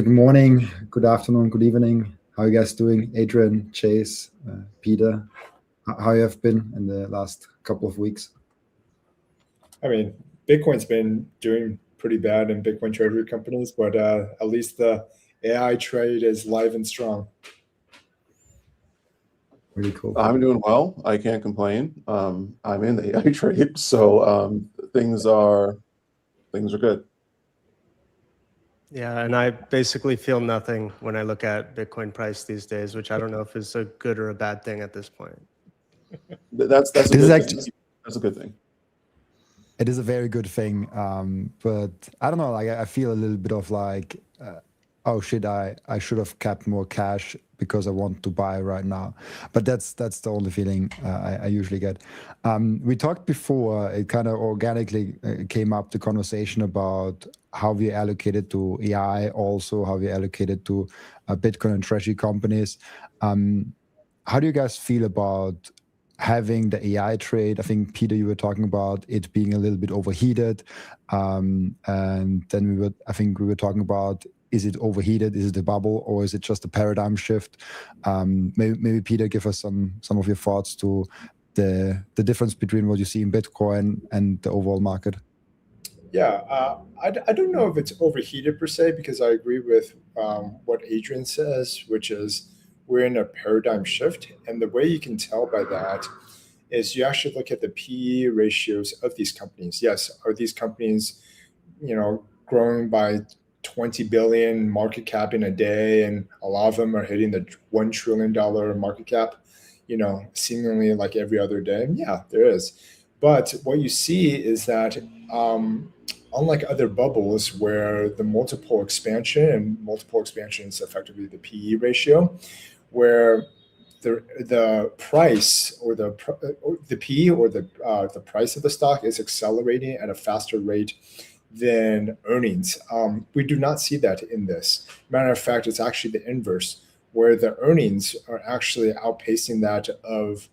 Good morning, good afternoon, good evening. How are you guys doing? Adrian, Chase, Peter, how you have been in the last couple of weeks? I mean, Bitcoin's been doing pretty bad in Bitcoin treasury companies, but at least the AI trade is live and strong. Really cool. I'm doing well. I can't complain. I'm in the AI trade, so things are good. Yeah, and I basically feel nothing when I look at Bitcoin price these days, which I don't know if is a good or a bad thing at this point. That's a good thing. That's a good thing. It is a very good thing, but I don't know. Like I feel a little bit of like, oh shit, I should have kept more cash because I want to buy right now. But that's the only feeling I usually get. We talked before. It kind of organically came up the conversation about how we allocated to AI, also how we allocated to Bitcoin and treasury companies. How do you guys feel about having the AI trade? I think, Peter, you were talking about it being a little bit overheated. And then I think we were talking about, is it overheated? Is it a bubble, or is it just a paradigm shift? Maybe Peter, give us some of your thoughts to the difference between what you see in Bitcoin and the overall market. Yeah, I don't know if it's overheated per se, because I agree with what Adrian says, which is we're in a paradigm shift. And the way you can tell by that is you actually look at the PE ratios of these companies. Yes, are these companies, growing by 20 billion market cap in a day, and a lot of them are hitting the $1 trillion market cap, seemingly like every other day? Yeah, there is. But what you see is that unlike other bubbles where the multiple expansion is effectively the PE ratio, where the price or the PE or the price of the stock is accelerating at a faster rate than earnings. We do not see that in this. Matter of fact, it's actually the inverse, where the earnings are actually outpacing that of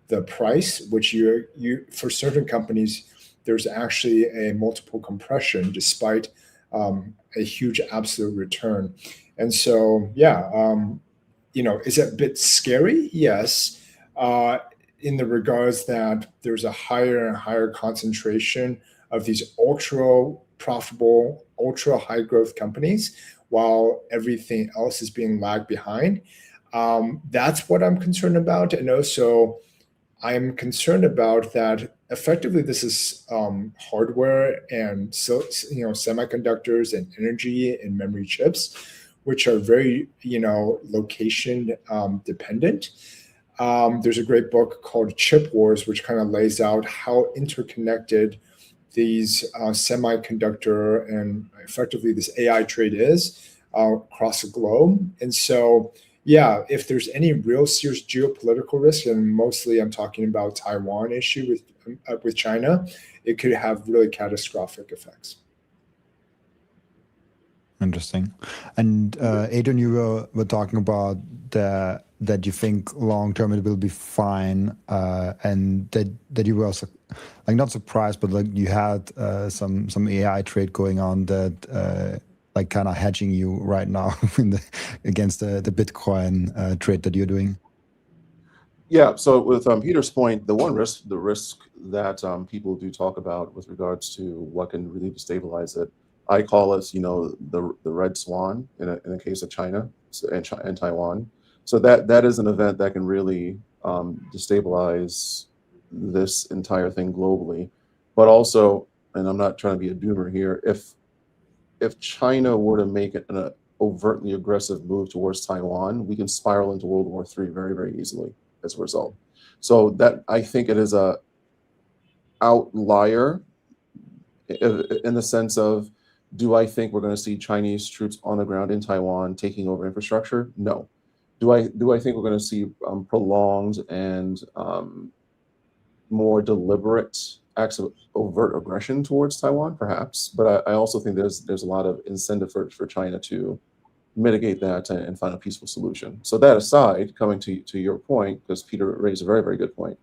the price, which you for certain companies, there's actually a multiple compression despite a huge absolute return. And so, is it a bit scary? Yes, in the regards that there's a higher and higher concentration of these ultra profitable, ultra high growth companies, while everything else is being lagged behind. That's what I'm concerned about. And also, I'm concerned about that effectively this is hardware and semiconductors and energy and memory chips, which are very location dependent. There's a great book called Chip Wars, which kind of lays out how interconnected these semiconductor and effectively this AI trade is across the globe. And so, yeah, if there's any real serious geopolitical risk, and mostly I'm talking about Taiwan issue with China, it could have really catastrophic effects. Interesting. And Adrian, you were talking about that you think long term it will be fine, and that you were also like not surprised, but like you had some AI trade going on that like kind of hedging you right now against the Bitcoin trade that you're doing. Yeah. So with Peter's point, the risk that people do talk about with regards to what can really destabilize it, I call it, the red swan in the case of China and Taiwan. So that is an event that can really destabilize this entire thing globally. But also, and I'm not trying to be a doomer here, if China were to make an overtly aggressive move towards Taiwan, we can spiral into World War III very, very easily as a result. So that, I think it is a outlier in the sense of, do I think we're going to see Chinese troops on the ground in Taiwan taking over infrastructure? No. Do I think we're going to see prolonged and more deliberate acts of overt aggression towards Taiwan? Perhaps. But I also think there's a lot of incentive for China to mitigate that and find a peaceful solution. So that aside, coming to your point, because Peter raised a very, very good point,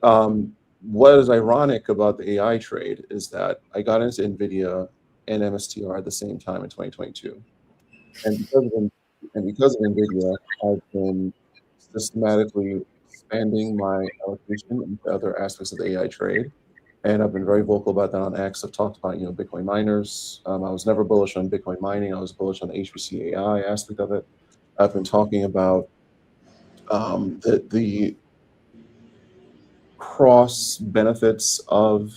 what is ironic about the AI trade is that I got into NVIDIA and MSTR at the same time in 2022. And because of NVIDIA, I've been systematically expanding my allocation into other aspects of the AI trade. And I've been very vocal about that on X. I've talked about, Bitcoin miners. I was never bullish on Bitcoin mining. I was bullish on the HPC AI aspect of it. I've been talking about the cross benefits of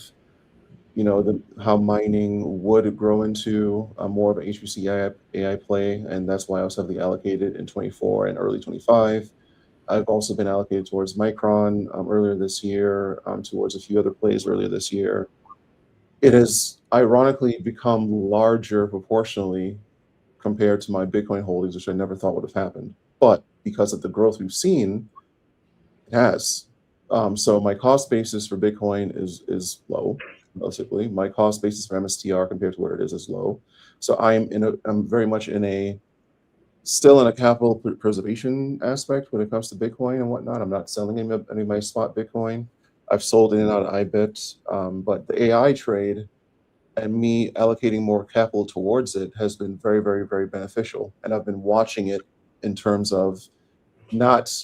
how mining would grow into more of an HPC AI play, and that's why I was heavily allocated in 24 and early 25. I've also been allocated towards Micron earlier this year, towards a few other plays earlier this year. It has ironically become larger proportionally compared to my Bitcoin holdings, which I never thought would have happened. But because of the growth we've seen, it has. So my cost basis for Bitcoin is low, relatively. My cost basis for MSTR compared to where it is low. So I'm very much still in a capital preservation aspect when it comes to Bitcoin and whatnot. I'm not selling any of my spot Bitcoin. I've sold in and out of IBIT, but the AI trade and me allocating more capital towards it has been very, very, very beneficial. And I've been watching it in terms of not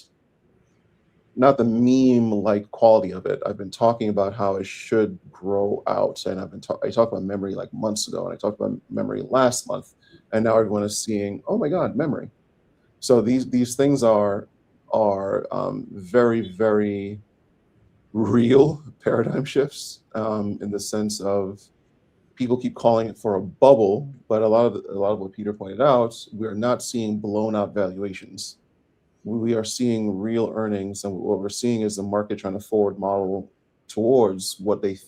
the meme-like quality of it. I've been talking about how it should grow out, and I talked about memory like months ago, and I talked about memory last month, and now everyone is seeing, oh my God, memory. So these things are very, very real paradigm shifts in the sense of people keep calling it for a bubble, but a lot of what Peter pointed out, we're not seeing blown out valuations. We are seeing real earnings, and what we're seeing is the market trying to forward model towards what the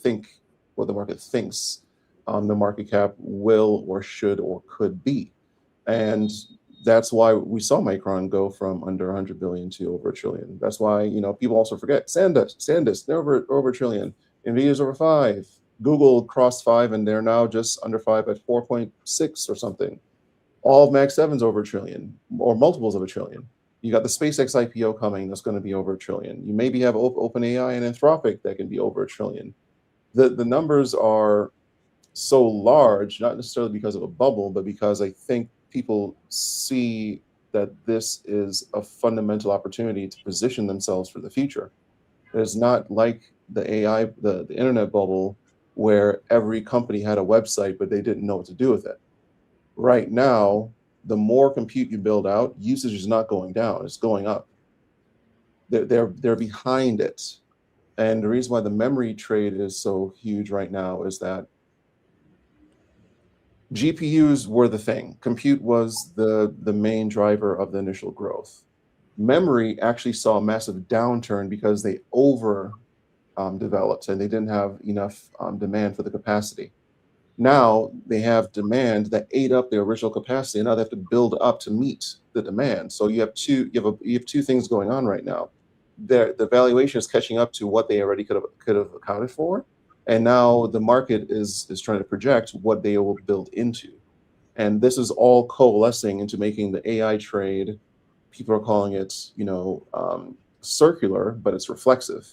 market thinks the market cap will or should or could be. And that's why we saw Micron go from under 100 billion to over $1 trillion. That's why, people also forget SanDisk, they're over $1 trillion. NVIDIA's over 5. Google crossed 5, and they're now just under 5 at 4.6 or something. All of Mag 7's over $1 trillion, or multiples of $1 trillion. You got the SpaceX IPO coming that's going to be over $1 trillion. You maybe have OpenAI and Anthropic that can be over $1 trillion. The numbers are so large, not necessarily because of a bubble, but because I think people see that this is a fundamental opportunity to position themselves for the future. It's not like the AI, the internet bubble, where every company had a website, but they didn't know what to do with it. Right now, the more compute you build out, usage is not going down, it's going up. They're behind it. And the reason why the memory trade is so huge right now is that GPUs were the thing. Compute was the main driver of the initial growth. Memory actually saw a massive downturn because they developed and they didn't have enough demand for the capacity. Now they have demand that ate up their original capacity, and now they have to build up to meet the demand. So you have two things going on right now. The valuation is catching up to what they already could have accounted for, and now the market is trying to project what they will build into. And this is all coalescing into making the AI trade. People are calling it, circular, but it's reflexive.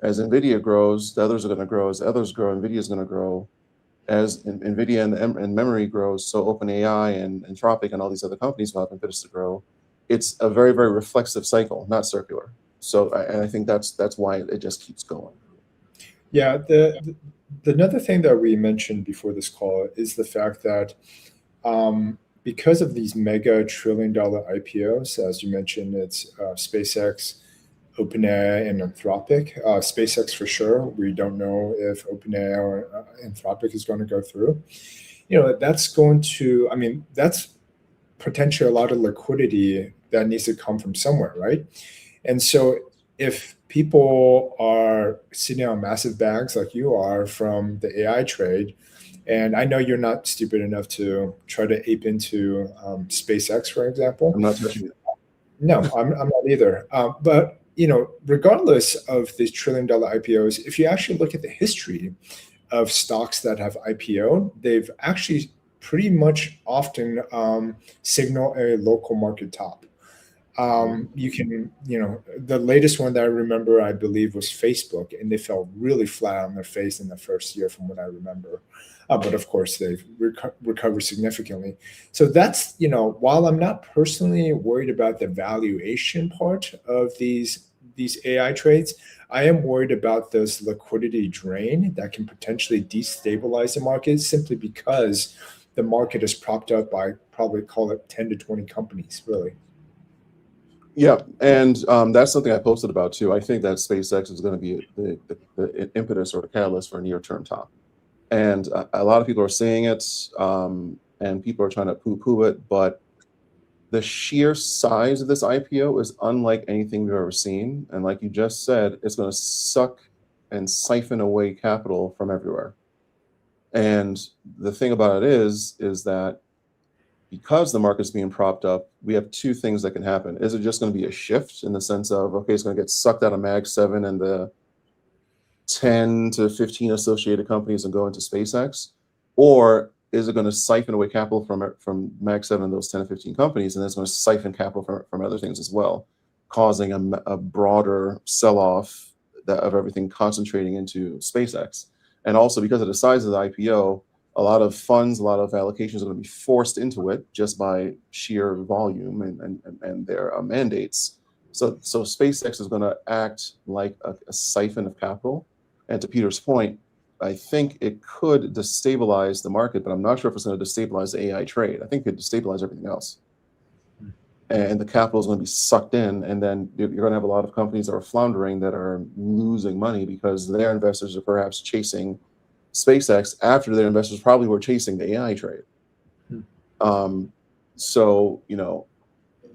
As NVIDIA grows, the others are going to grow. As the others grow, NVIDIA is going to grow. As NVIDIA and memory grows, so OpenAI and Anthropic and all these other companies will have impetus to grow. It's a very, very reflexive cycle, not circular. So I think that's why it just keeps going. Yeah, the another thing that we mentioned before this call is the fact that because of these mega trillion-dollar IPOs, as you mentioned, it's SpaceX, OpenAI, and Anthropic. SpaceX for sure. We don't know if OpenAI or Anthropic is going to go through. That's going to, that's potentially a lot of liquidity that needs to come from somewhere, right? And so if people are sitting on massive bags like you are from the AI trade, and I know you're not stupid enough to try to ape into SpaceX, for example. I'm not touching it. No, I'm not either. But regardless of these trillion-dollar IPOs, if you actually look at the history of stocks that have IPO'd, they've actually pretty much often signal a local market top. You can, the latest one that I remember, I believe, was Facebook, and they fell really flat on their face in the first year, from what I remember. But of course, they've recovered significantly. So that's, while I'm not personally worried about the valuation part of these AI trades, I am worried about this liquidity drain that can potentially destabilize the market simply because the market is propped up by, probably call it 10 to 20 companies, really. Yeah, and that's something I posted about too. I think that SpaceX is going to be the impetus or the catalyst for a near-term top, and a lot of people are saying it, and people are trying to poo-poo it, but the sheer size of this IPO is unlike anything we've ever seen, and like you just said, it's going to suck and siphon away capital from everywhere. And the thing about it is that because the market's being propped up, we have two things that can happen. Is it just going to be a shift in the sense of, okay, it's going to get sucked out of Mag 7 and the 10 to 15 associated companies and go into SpaceX? Or is it going to siphon away capital from Mag 7 and those 10 to 15 companies, and it's going to siphon capital from other things as well, causing a broader sell-off of everything concentrating into SpaceX? And also, because of the size of the IPO, a lot of funds, a lot of allocations are going to be forced into it just by sheer volume and their mandates. So SpaceX is going to act like a siphon of capital. And to Peter's point, I think it could destabilize the market, but I'm not sure if it's going to destabilize the AI trade. I think it could destabilize everything else. And the capital is going to be sucked in, and then you're going to have a lot of companies that are floundering, that are losing money because their investors are perhaps chasing SpaceX after their investors probably were chasing the AI trade. So,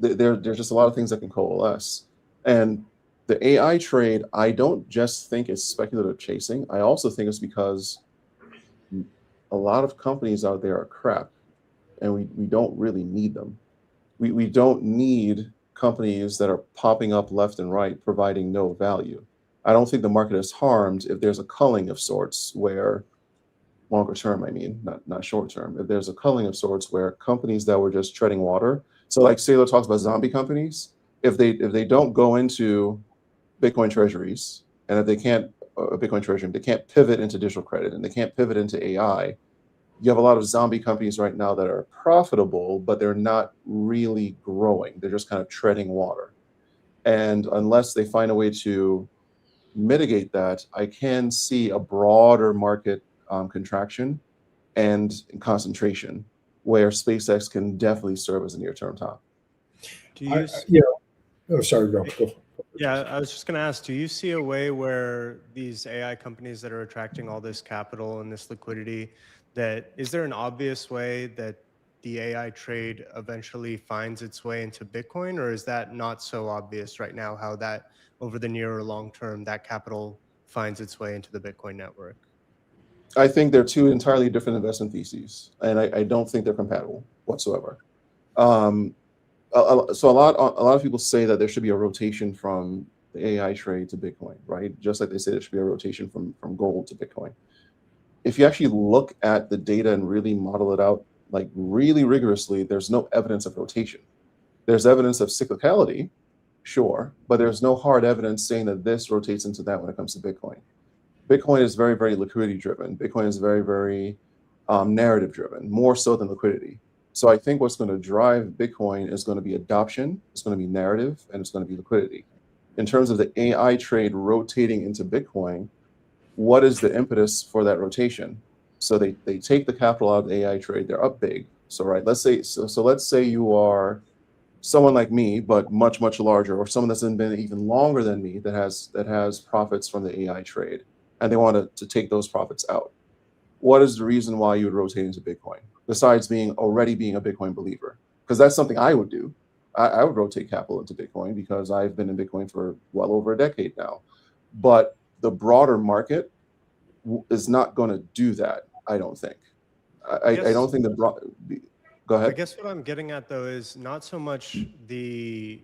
there's just a lot of things that can coalesce. And the AI trade, I don't just think it's speculative chasing. I also think it's because a lot of companies out there are crap, and we don't really need them. We don't need companies that are popping up left and right, providing no value. I don't think the market is harmed if there's a culling of sorts where, longer term, I mean, not short term, if there's a culling of sorts where companies that were just treading water. So like Saylor talks about zombie companies, if they don't go into Bitcoin treasuries, and if they can't, Bitcoin treasury, they can't pivot into digital credit, and they can't pivot into AI, you have a lot of zombie companies right now that are profitable, but they're not really growing. They're just kind of treading water. And unless they find a way to mitigate that, I can see a broader market contraction and concentration where SpaceX can definitely serve as a near-term top. Do you? Oh, sorry, go. Yeah, I was just going to ask, do you see a way where these AI companies that are attracting all this capital and this liquidity, is there an obvious way that the AI trade eventually finds its way into Bitcoin, or is that not so obvious right now, how that over the near or long term, that capital finds its way into the Bitcoin network? I think they're two entirely different investment theses, and I don't think they're compatible whatsoever. So a lot of people say that there should be a rotation from the AI trade to Bitcoin, right? Just like they say there should be a rotation from gold to Bitcoin. If you actually look at the data and really model it out, like really rigorously, there's no evidence of rotation. There's evidence of cyclicality, sure, but there's no hard evidence saying that this rotates into that when it comes to Bitcoin. Bitcoin is very, very liquidity driven. Bitcoin is very, very narrative driven, more so than liquidity. So I think what's going to drive Bitcoin is going to be adoption, it's going to be narrative, and it's going to be liquidity. In terms of the AI trade rotating into Bitcoin, what is the impetus for that rotation? So they take the capital out of the AI trade, they're up big. So right, let's say you are someone like me, but much, much larger, or someone that's been even longer than me that has profits from the AI trade, and they want to take those profits out. What is the reason why you would rotate into Bitcoin, besides already being a Bitcoin believer? Because that's something I would do. I would rotate capital into Bitcoin because I've been in Bitcoin for well over a decade now. But the broader market is not going to do that, I don't think. I don't think go ahead. I guess what I'm getting at, though, is not so much the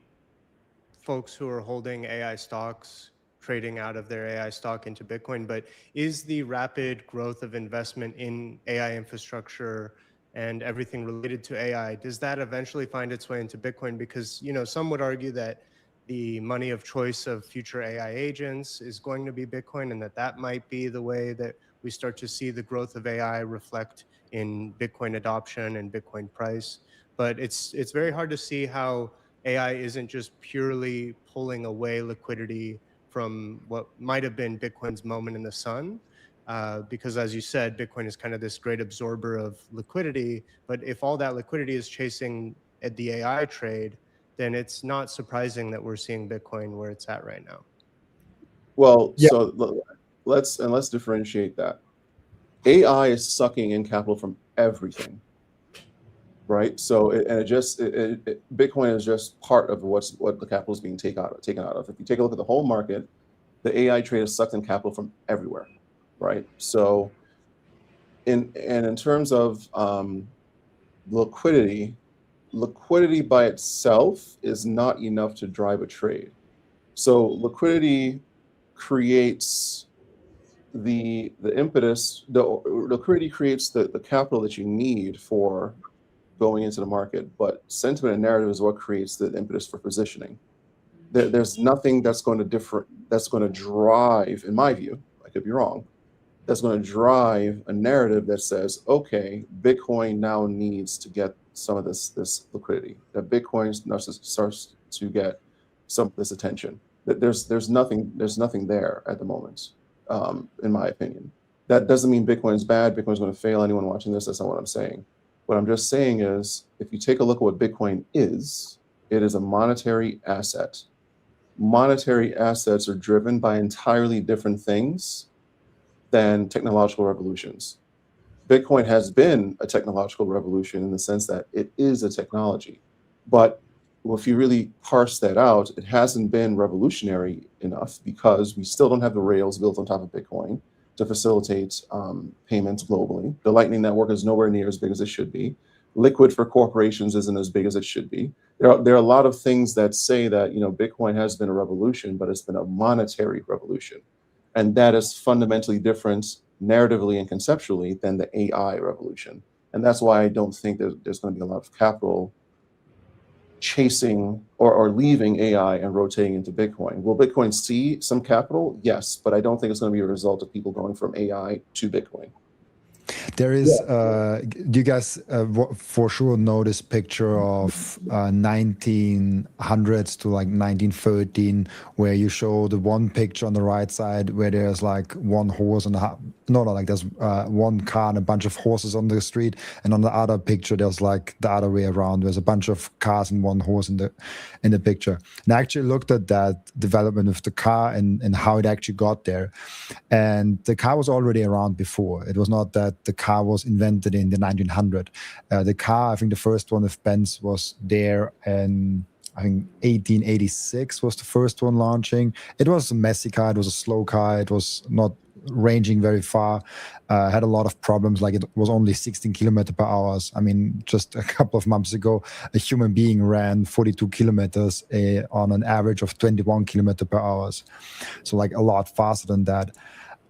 folks who are holding AI stocks trading out of their AI stock into Bitcoin, but is the rapid growth of investment in AI infrastructure and everything related to AI, does that eventually find its way into Bitcoin? Because, some would argue that the money of choice of future AI agents is going to be Bitcoin, and that might be the way that we start to see the growth of AI reflect in Bitcoin adoption and Bitcoin price. But it's very hard to see how AI isn't just purely pulling away liquidity from what might have been Bitcoin's moment in the sun. Because as you said, Bitcoin is kind of this great absorber of liquidity. But if all that liquidity is chasing at the AI trade, then it's not surprising that we're seeing Bitcoin where it's at right now. Well, Yeah. so let's differentiate that. AI is sucking in capital from everything, right? So Bitcoin is just part of what the capital is being taken out of. If you take a look at the whole market, the AI trade has sucked in capital from everywhere, right? So in terms of liquidity by itself is not enough to drive a trade. So liquidity creates the impetus. The liquidity creates the capital that you need for going into the market, but sentiment and narrative is what creates the impetus for positioning. There's nothing that's going to drive, in my view, I could be wrong, that's going to drive a narrative that says, okay, Bitcoin now needs to get some of this liquidity, that Bitcoin starts to get some of this attention. There's nothing there at the moment, in my opinion. That doesn't mean Bitcoin is bad. Bitcoin is going to fail. Anyone watching this, that's not what I'm saying. What I'm just saying is, if you take a look at what Bitcoin is, it is a monetary asset. Monetary assets are driven by entirely different things than technological revolutions. Bitcoin has been a technological revolution in the sense that it is a technology. But if you really parse that out, it hasn't been revolutionary enough because we still don't have the rails built on top of Bitcoin to facilitate payments globally. The Lightning Network is nowhere near as big as it should be. Liquid for corporations isn't as big as it should be. There are a lot of things that say that Bitcoin has been a revolution, but it's been a monetary revolution. And that is fundamentally different narratively and conceptually than the AI revolution. And that's why I don't think there's going to be a lot of capital chasing or leaving AI and rotating into Bitcoin. Will Bitcoin see some capital? Yes, but I don't think it's going to be a result of people going from AI to Bitcoin. There is, do you guys for sure know this picture of 1900s to like 1913, where you show the one picture on the right side where there's like one horse and there's one car and a bunch of horses on the street, and on the other picture there's like the other way around. There's a bunch of cars and one horse in the picture. And I actually looked at that development of the car and how it actually got there. And the car was already around before. It was not that the car was invented in the 1900s. The car, I think the first one of Benz was there, and I think 1886 was the first one launching. It was a messy car. It was a slow car. It was not ranging very far. Had a lot of problems. Like, it was only 16 kilometers per hour. I mean, just a couple of months ago, a human being ran 42 kilometers on an average of 21 kilometers per hour. So like a lot faster than that.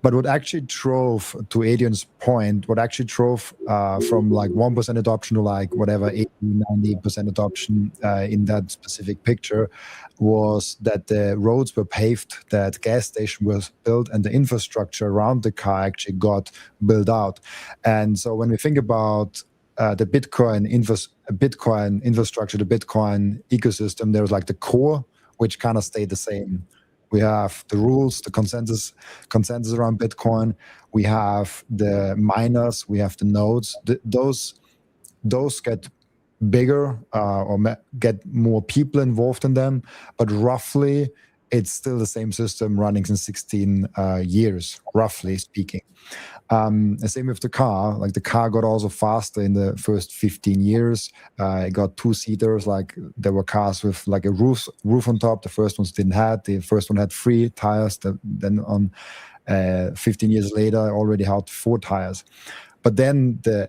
But what actually drove, to Adrian's point, what actually drove from like 1% adoption to like whatever 80, 90% adoption in that specific picture was that the roads were paved, that gas station was built, and the infrastructure around the car actually got built out. And so when we think about the Bitcoin infrastructure, the Bitcoin ecosystem, there was like the core, which kind of stayed the same. We have the rules, the consensus around Bitcoin. We have the miners. We have the nodes. Those get bigger or get more people involved in them. But roughly, it's still the same system running since 16 years, roughly speaking. The same with the car. Like, the car got also faster in the first 15 years. It got two-seaters. Like, there were cars with like a roof on top. The first ones didn't have. The first one had 3 tires. Then on 15 years later, I already had 4 tires. but then the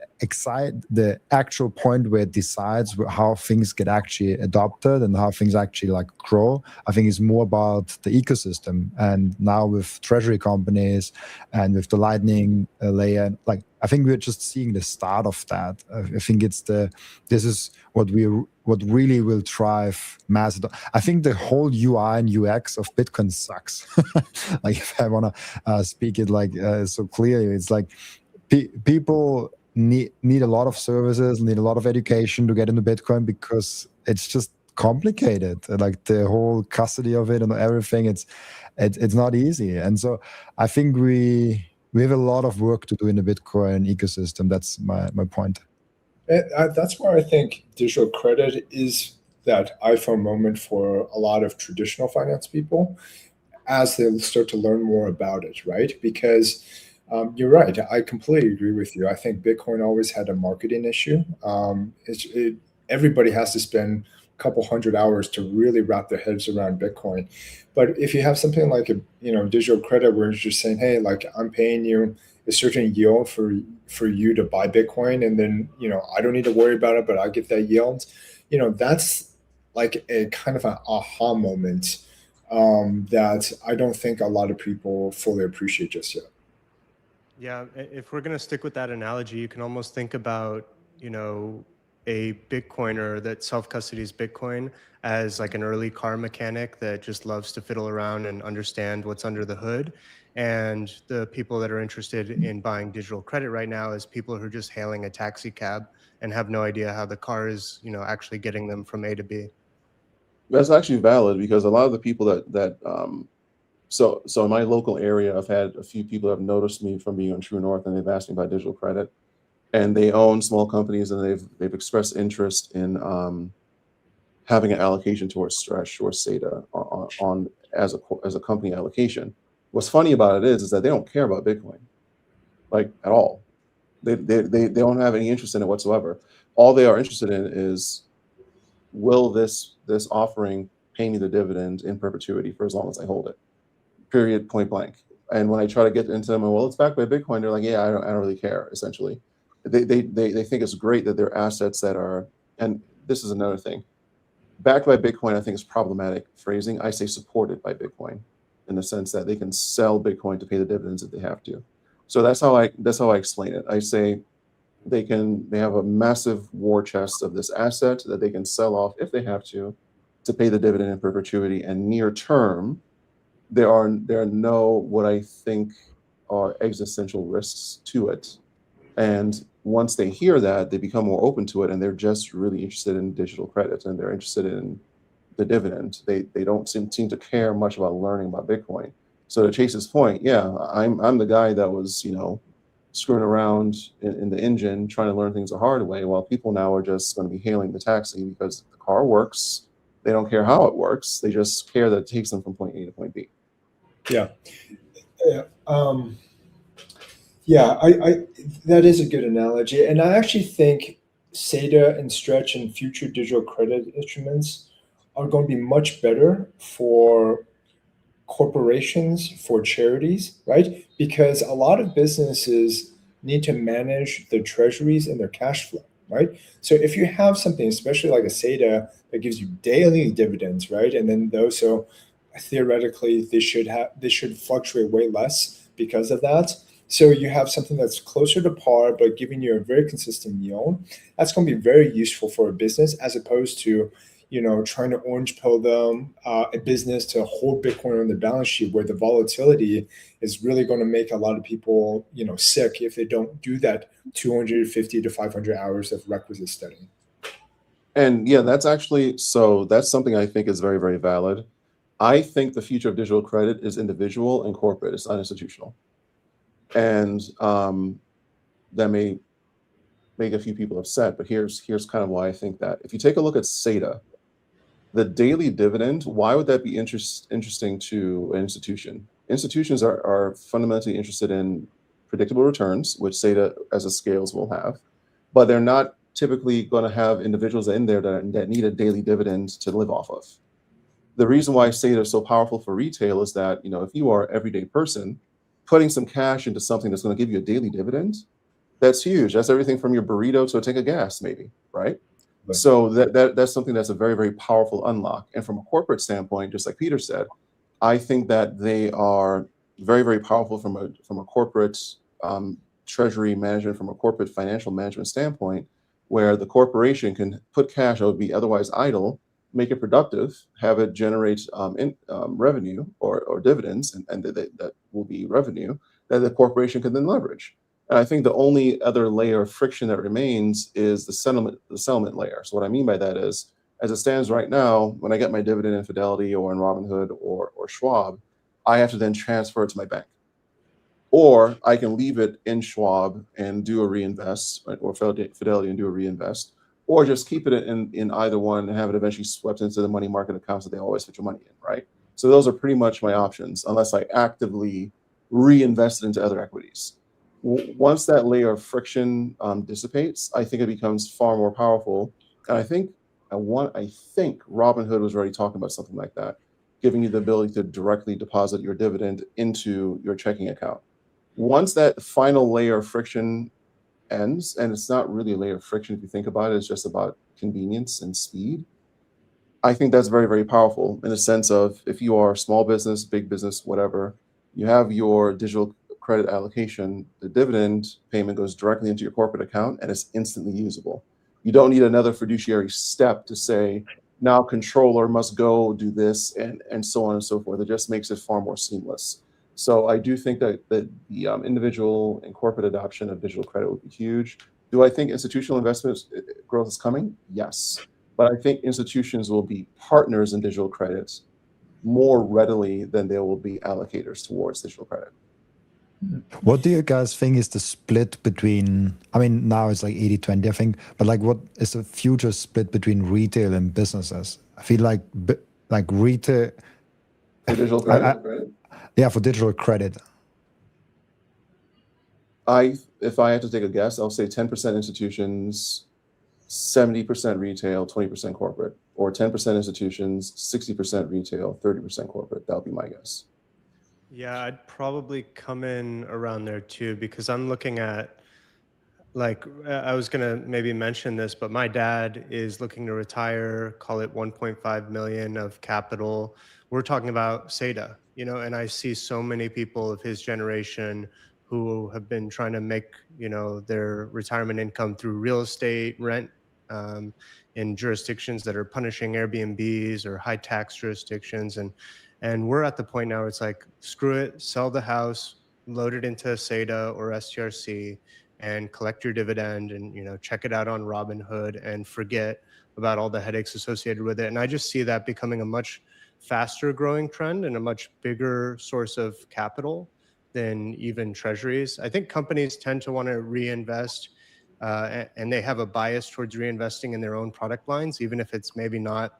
actual point where it decides how things get actually adopted and how things actually like grow, I think is more about the ecosystem. And now with treasury companies and with the Lightning layer, like I think we're just seeing the start of that. I think this is what really will drive mass. I think the whole UI and UX of Bitcoin sucks. Like if I want to speak it like so clearly, it's like people need a lot of services, need a lot of education to get into Bitcoin because it's just complicated. Like the whole custody of it and everything, it's not easy. And so I think we have a lot of work to do in the Bitcoin ecosystem. That's my point. That's where I think digital credit is that iPhone moment for a lot of traditional finance people as they start to learn more about it, right? Because you're right. I completely agree with you. I think Bitcoin always had a marketing issue. Everybody has to spend a couple hundred hours to really wrap their heads around Bitcoin. But if you have something like a digital credit where it's just saying, hey, like I'm paying you a certain yield for you to buy Bitcoin, and then I don't need to worry about it, but I get that yield. That's like a kind of an aha moment that I don't think a lot of people fully appreciate just yet. Yeah, if we're going to stick with that analogy, you can almost think about, a Bitcoiner that self-custodies Bitcoin as like an early car mechanic that just loves to fiddle around and understand what's under the hood. And the people that are interested in buying digital credit right now is people who are just hailing a taxi cab and have no idea how the car is, actually getting them from A to B. That's actually valid because a lot of the people so in my local area, I've had a few people that have noticed me from being on True North, and they've asked me about digital credit, and they own small companies, and they've expressed interest in having an allocation towards Stretch or SATA on as a company allocation. What's funny about it is that they don't care about Bitcoin, like at all. They don't have any interest in it whatsoever. All they are interested in is, will this offering pay me the dividend in perpetuity for as long as I hold it? Period, point blank. And when I try to get into them, well, it's backed by Bitcoin, they're like, yeah, I don't really care. Essentially, they think it's great that they're assets that are, and this is another thing, backed by Bitcoin. I think is problematic phrasing. I say supported by Bitcoin, in the sense that they can sell Bitcoin to pay the dividends if they have to. So that's how I explain it. I say they have a massive war chest of this asset that they can sell off if they have to pay the dividend in perpetuity, and near term, there are no what I think are existential risks to it. And once they hear that, they become more open to it, and they're just really interested in digital credit, and they're interested in the dividend. They don't seem to care much about learning about Bitcoin. So to Chase's point, yeah, I'm the guy that was screwing around in the engine trying to learn things the hard way, while people now are just going to be hailing the taxi because the car works. They don't care how it works. They just care that it takes them from point A to point B. Yeah. Yeah, I that is a good analogy. And I actually think SATA and Stretch and future digital credit instruments are going to be much better for corporations, for charities, right? Because a lot of businesses need to manage their treasuries and their cash flow, right? So if you have something, especially like a SATA that gives you daily dividends, right? And then those, so theoretically they should fluctuate way less because of that. So you have something that's closer to par, but giving you a very consistent yield. That's going to be very useful for a business, as opposed to trying to orange pill them a business to hold Bitcoin on the balance sheet, where the volatility is really going to make a lot of people sick if they don't do that 250 to 500 hours of requisite studying. And yeah, that's something I think is very, very valid. I think the future of digital credit is individual and corporate. It's not institutional. And that may make a few people upset, but here's kind of why I think that. If you take a look at SATA, the daily dividend, why would that be interesting to an institution? Institutions are fundamentally interested in predictable returns, which SATA as a scales will have, but they're not typically going to have individuals in there that need a daily dividend to live off of. The reason why SATA is so powerful for retail is that, if you are an everyday person, putting some cash into something that's going to give you a daily dividend That's huge. That's everything from your burrito to a tank of gas, maybe, right? Right. So that's something that's a very, very powerful unlock. And from a corporate standpoint, just like Peter said, I think that they are very, very powerful from a corporate treasury management, from a corporate financial management standpoint, where the corporation can put cash that would be otherwise idle, make it productive, have it generate revenue or dividends, and that will be revenue that the corporation can then leverage. And I think the only other layer of friction that remains is the settlement layer. So what I mean by that is, as it stands right now, when I get my dividend in Fidelity or in Robinhood or Schwab, I have to then transfer it to my bank. Or I can leave it in Schwab and do a reinvest, right, or Fidelity and do a reinvest, or just keep it in either one and have it eventually swept into the money market accounts that they always put your money in, right? So those are pretty much my options, unless I actively reinvest it into other equities. Once that layer of friction dissipates, I think it becomes far more powerful. And I think Robinhood was already talking about something like that, giving you the ability to directly deposit your dividend into your checking account. Once that final layer of friction ends, and it's not really a layer of friction if you think about it, it's just about convenience and speed. I think that's very, very powerful in the sense of, if you are a small business, big business, whatever, you have your digital credit allocation, the dividend payment goes directly into your corporate account and it's instantly usable. You don't need another fiduciary step to say, now controller must go do this and so on and so forth. It just makes it far more seamless. So I do think that the individual and corporate adoption of digital credit will be huge. Do I think institutional investment growth is coming? Yes. But I think institutions will be partners in digital credits more readily than they will be allocators towards digital credit. What do you guys think is the split between, I mean, now it's like 80-20, I think, but like what is the future split between retail and businesses? I feel like retail, For digital credit? Yeah, for digital credit. If I had to take a guess, I'll say 10% institutions, 70% retail, 20% corporate, or 10% institutions, 60% retail, 30% corporate. That would be my guess. Yeah, I'd probably come in around there too, because I'm looking at, like, I was gonna maybe mention this, but my dad is looking to retire, call it 1.5 million of capital. We're talking about SEDA, and I see so many people of his generation who have been trying to make, their retirement income through real estate, rent, in jurisdictions that are punishing Airbnbs or high tax jurisdictions. And we're at the point now where it's like, screw it, sell the house, load it into SEDA or STRC, and collect your dividend, and check it out on Robinhood, and forget about all the headaches associated with it. And I just see that becoming a much faster growing trend and a much bigger source of capital than even treasuries. I think companies tend to want to reinvest, and they have a bias towards reinvesting in their own product lines, even if it's maybe not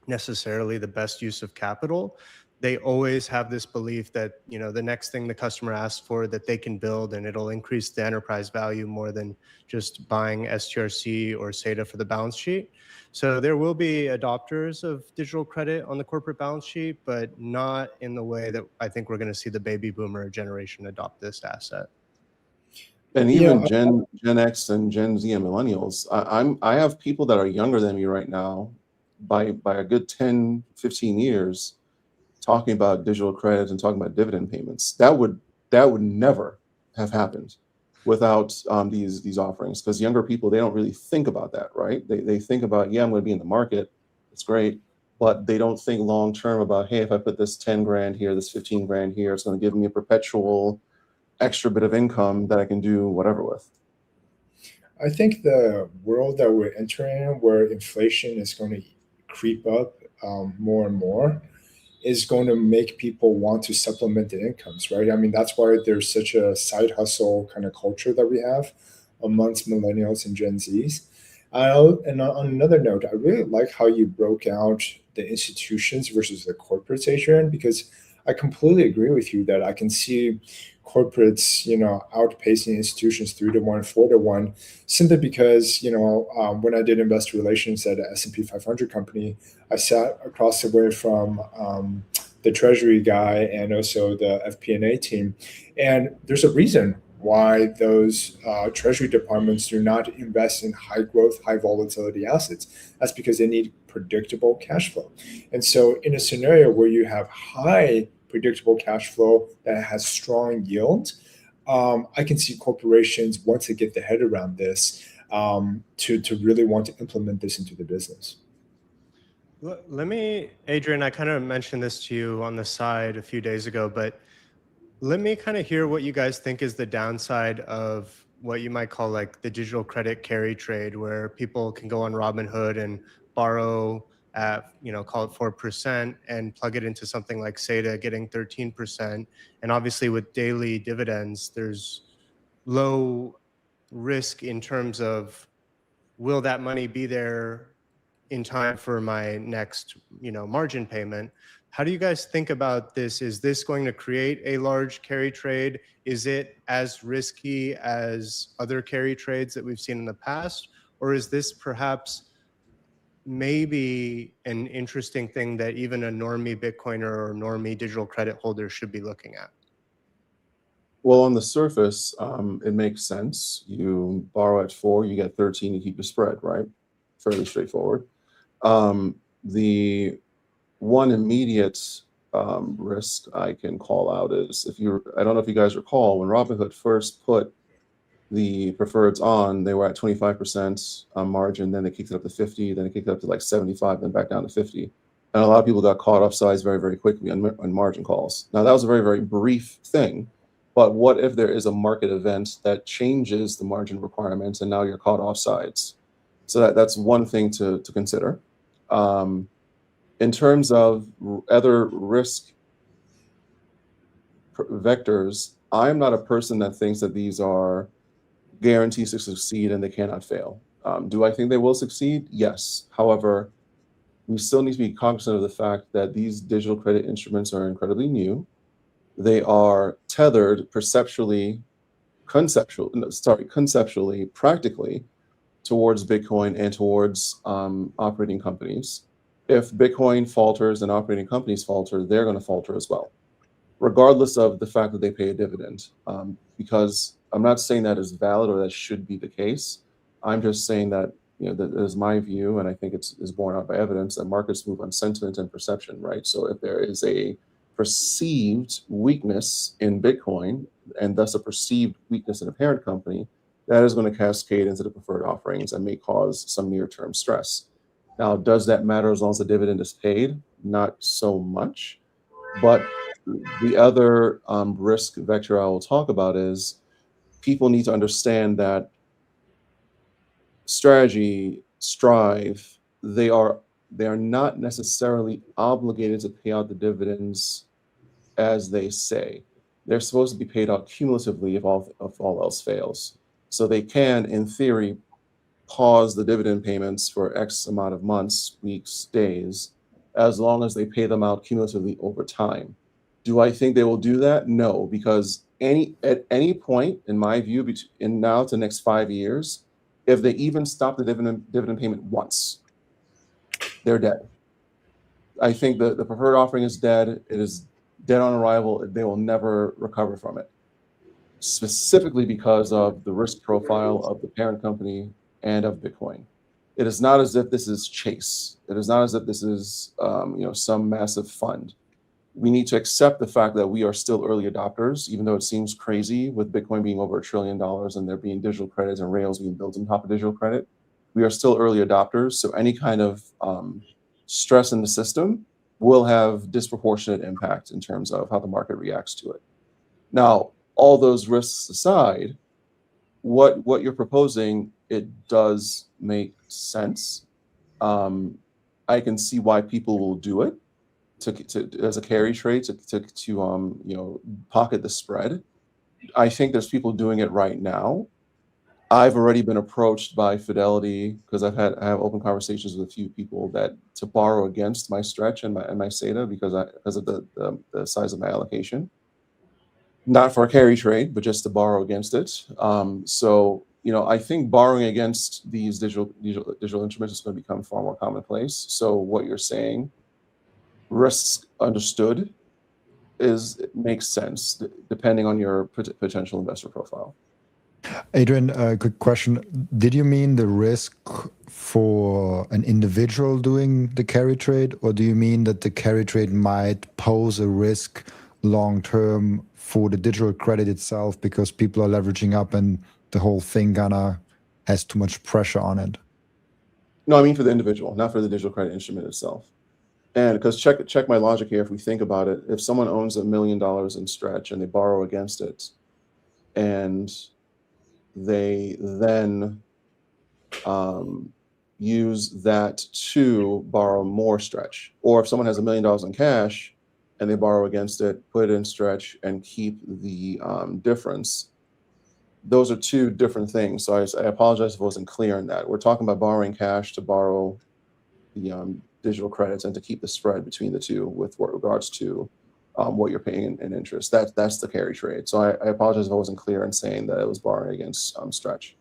necessarily the best use of capital. They always have this belief that, the next thing the customer asks for, that they can build, and it'll increase the enterprise value more than just buying STRC or SEDA for the balance sheet. So there will be adopters of digital credit on the corporate balance sheet, but not in the way that I think we're going to see the baby boomer generation adopt this asset. And even Gen X and Gen Z and millennials, I have people that are younger than me right now by a good 10, 15 years talking about digital credit and talking about dividend payments. That would never have happened without these offerings, because younger people, they don't really think about that, right? They think about, yeah, I'm going to be in the market, it's great, but they don't think long term about, hey, if I put this 10 grand here, this 15 grand here, it's going to give me a perpetual extra bit of income that I can do whatever with. I think the world that we're entering, where inflation is going to creep up more and more, is going to make people want to supplement their incomes, right? I mean, that's why there's such a side hustle kind of culture that we have amongst millennials and Gen Zs. And on another note, I really like how you broke out the institutions versus the corporates, Adrian, because I completely agree with you that I can see corporates, outpacing institutions 3-1, 4-1, simply because, when I did investor relations at an S&P 500 company, I sat across the way from the treasury guy and also the FP&A team. And there's a reason why those treasury departments do not invest in high growth, high volatility assets. That's because they need predictable cash flow. And so, in a scenario where you have high predictable cash flow that has strong yield, I can see corporations, once they get their head around this, to really want to implement this into the business. Let me, Adrian, I kind of mentioned this to you on the side a few days ago, but let me kind of hear what you guys think is the downside of what you might call like the digital credit carry trade, where people can go on Robinhood and borrow at, call it 4% and plug it into something like SETA getting 13%. And obviously with daily dividends, there's low risk in terms of will that money be there in time for my next, margin payment. How do you guys think about this? Is this going to create a large carry trade? Is it as risky as other carry trades that we've seen in the past? Or is this perhaps maybe an interesting thing that even a normie Bitcoiner or normie digital credit holder should be looking at? Well, on the surface, it makes sense. You borrow at 4, you get 13, you keep the spread, right? Fairly straightforward. The one immediate risk I can call out is I don't know if you guys recall, when Robinhood first put the preferreds on, they were at 25% margin, then they kicked it up to 50, then they kicked it up to like 75, then back down to 50. And a lot of people got caught off sides very, very quickly on margin calls. Now, that was a very, very brief thing. But what if there is a market event that changes the margin requirements and now you're caught off sides? So that's one thing to consider. In terms of other risk vectors, I'm not a person that thinks that these are guarantees to succeed and they cannot fail. Do I think they will succeed? Yes. However, we still need to be cognizant of the fact that these digital credit instruments are incredibly new. They are tethered conceptually, practically towards Bitcoin and towards operating companies. If Bitcoin falters and operating companies falter, they're going to falter as well, regardless of the fact that they pay a dividend. Because I'm not saying that is valid or that should be the case. I'm just saying that, that is my view, and I think it's borne out by evidence that markets move on sentiment and perception, right? So if there is a perceived weakness in Bitcoin and thus a perceived weakness in a parent company, that is going to cascade into the preferred offerings and may cause some near-term stress. Now, does that matter as long as the dividend is paid? Not so much. But the other risk vector I will talk about is people need to understand that strategy, Strive, they are not necessarily obligated to pay out the dividends as they say. They're supposed to be paid out cumulatively if all else fails. So they can, in theory, pause the dividend payments for X amount of months, weeks, days, as long as they pay them out cumulatively over time. Do I think they will do that? No, because at any point, in my view, in now to the next 5 years, if they even stop the dividend payment once, they're dead. I think the preferred offering is dead. It is dead on arrival. They will never recover from it, specifically because of the risk profile of the parent company and of Bitcoin. It is not as if this is Chase. It is not as if this is some massive fund. We need to accept the fact that we are still early adopters, even though it seems crazy with Bitcoin being over $1 trillion and there being digital credits and rails being built on top of digital credit. We are still early adopters, so any kind of stress in the system will have disproportionate impact in terms of how the market reacts to it. Now, all those risks aside, what you're proposing, it does make sense. I can see why people will do it as a carry trade to pocket the spread. I think there's people doing it right now. I've already been approached by Fidelity because I have open conversations with a few people to borrow against my stretch and my SETA because of the size of my allocation. Not for a carry trade, but just to borrow against it. So I think borrowing against these digital instruments is going to become far more commonplace. So what you're saying, risks understood, it makes sense depending on your potential investor profile. Adrian, quick question. Did you mean the risk for an individual doing the carry trade, or do you mean that the carry trade might pose a risk long term for the digital credit itself because people are leveraging up and the whole thing gonna has too much pressure on it? No, I mean for the individual, not for the digital credit instrument itself. And because check my logic here, if we think about it, if someone owns $1 million in Stretch and they borrow against it, and they then use that to borrow more Stretch, or if someone has $1 million in cash and they borrow against it, put it in Stretch and keep the difference, those are two different things. So I apologize if I wasn't clear in that. We're talking about borrowing cash to borrow the digital credits and to keep the spread between the two with regards to what you're paying in interest. That's the carry trade. So I apologize if I wasn't clear in saying that it was borrowing against Stretch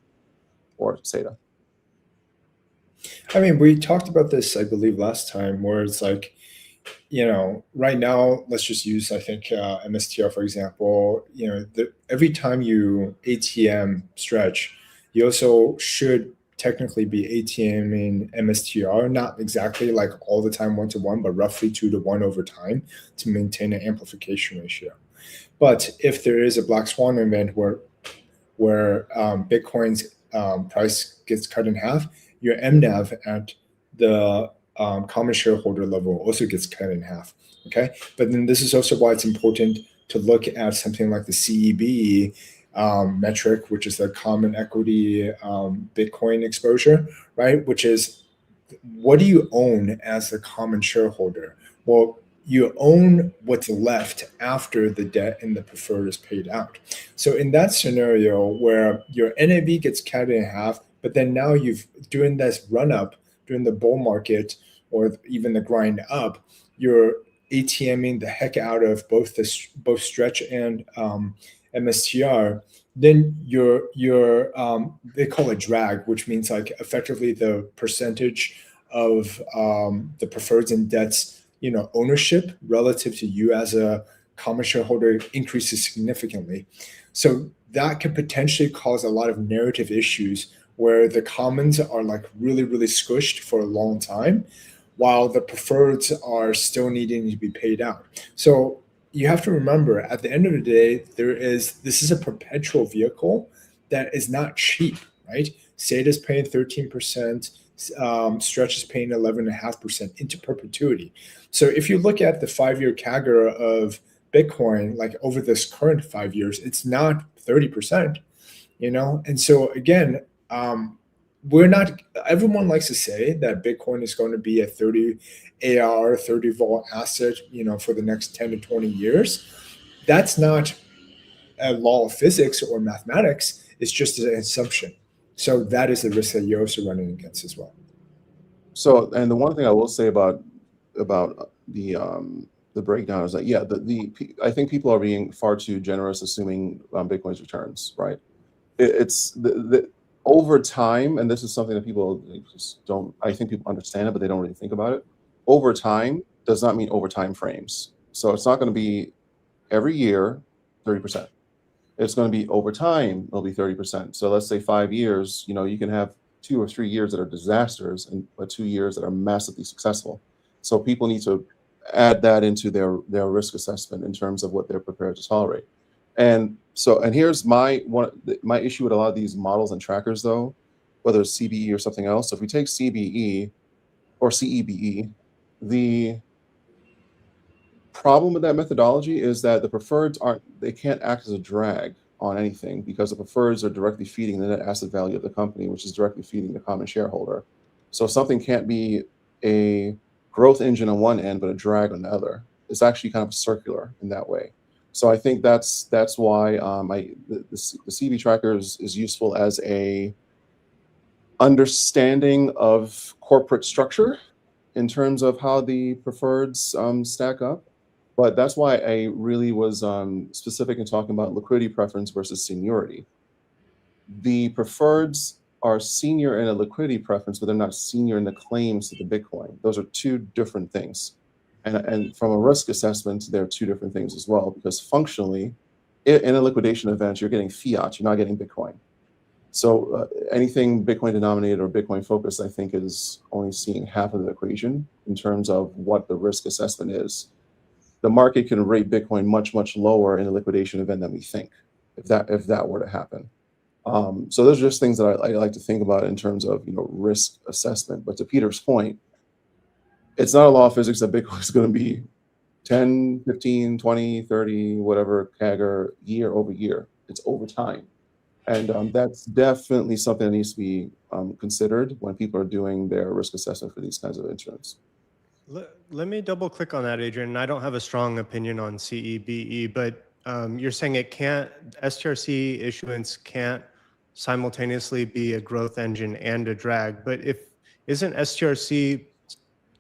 or SATA. I mean, we talked about this, I believe, last time, where it's like, right now, let's just use, I think, MSTR, for example. Every time you ATM Stretch, you also should technically be ATMing MSTR, not exactly like all the time 1-to-1, but roughly 2-to-1 over time to maintain an amplification ratio. But if there is a black swan event where Bitcoin's price gets cut in half, your MNAV at the common shareholder level also gets cut in half. Okay, but then this is also why it's important to look at something like the CEB metric, which is the common equity Bitcoin exposure, right? Which is, what do you own as the common shareholder? Well, you own what's left after the debt and the preferred is paid out. So in that scenario where your NAV gets cut in half, but then now you've doing this run up during the bull market or even the grind up, you're ATMing the heck out of both Stretch and MSTR. Then you're they call it drag, which means like effectively the percentage of the preferreds and debts ownership relative to you as a common shareholder increases significantly. So that could potentially cause a lot of narrative issues where the commons are like really, really squished for a long time, while the preferreds are still needing to be paid out. So you have to remember, at the end of the day, this is a perpetual vehicle that is not cheap, right? SATA is paying 13%, Stretch is paying 11.5% into perpetuity. So if you look at the 5-year CAGR of Bitcoin, like over this current 5 years, it's not 30%, And so again, everyone likes to say that Bitcoin is going to be a 30 AR, 30 volt asset, for the next 10 to 20 years. That's not a law of physics or mathematics. It's just an assumption. So that is the risk that you're also running against as well. So, and the one thing I will say about the breakdown is that I think people are being far too generous assuming Bitcoin's returns, right? It's the over time, and this is something that people just don't. I think people understand it, but they don't really think about it. Over time does not mean over time frames. So it's not going to be every year 30%. It's going to be over time. It'll be 30%. So let's say 5 years. You can have 2 or 3 years that are disasters, and 2 years that are massively successful. So people need to add that into their risk assessment in terms of what they're prepared to tolerate. And here's my issue with a lot of these models and trackers, though, whether it's CBE or something else. So if we take CBE or CEBE, the problem with that methodology is that the preferreds can't act as a drag on anything because the preferreds are directly feeding the net asset value of the company, which is directly feeding the common shareholder. So something can't be a growth engine on one end, but a drag on the other. It's actually kind of circular in that way. So I think that's why the CB tracker is useful as a understanding of corporate structure in terms of how the preferreds stack up. But that's why I really was specific in talking about liquidity preference versus seniority. The preferreds are senior in a liquidity preference, but they're not senior in the claims to the Bitcoin. Those are two different things. And from a risk assessment, there are two different things as well, because functionally, in a liquidation event, you're getting fiat, you're not getting Bitcoin. So anything Bitcoin denominated or Bitcoin focused, I think, is only seeing half of the equation in terms of what the risk assessment is. The market can rate Bitcoin much, much lower in a liquidation event than we think, if that were to happen. So those are just things that I like to think about in terms of risk assessment. But to Peter's point, it's not a law of physics that Bitcoin is going to be 10, 15, 20, 30, whatever CAGR year over year. It's over time. And that's definitely something that needs to be considered when people are doing their risk assessment for these kinds of instruments. Let me double click on that, Adrian. I don't have a strong opinion on CEBE, but you're saying STRC issuance can't simultaneously be a growth engine and a drag. But isn't STRC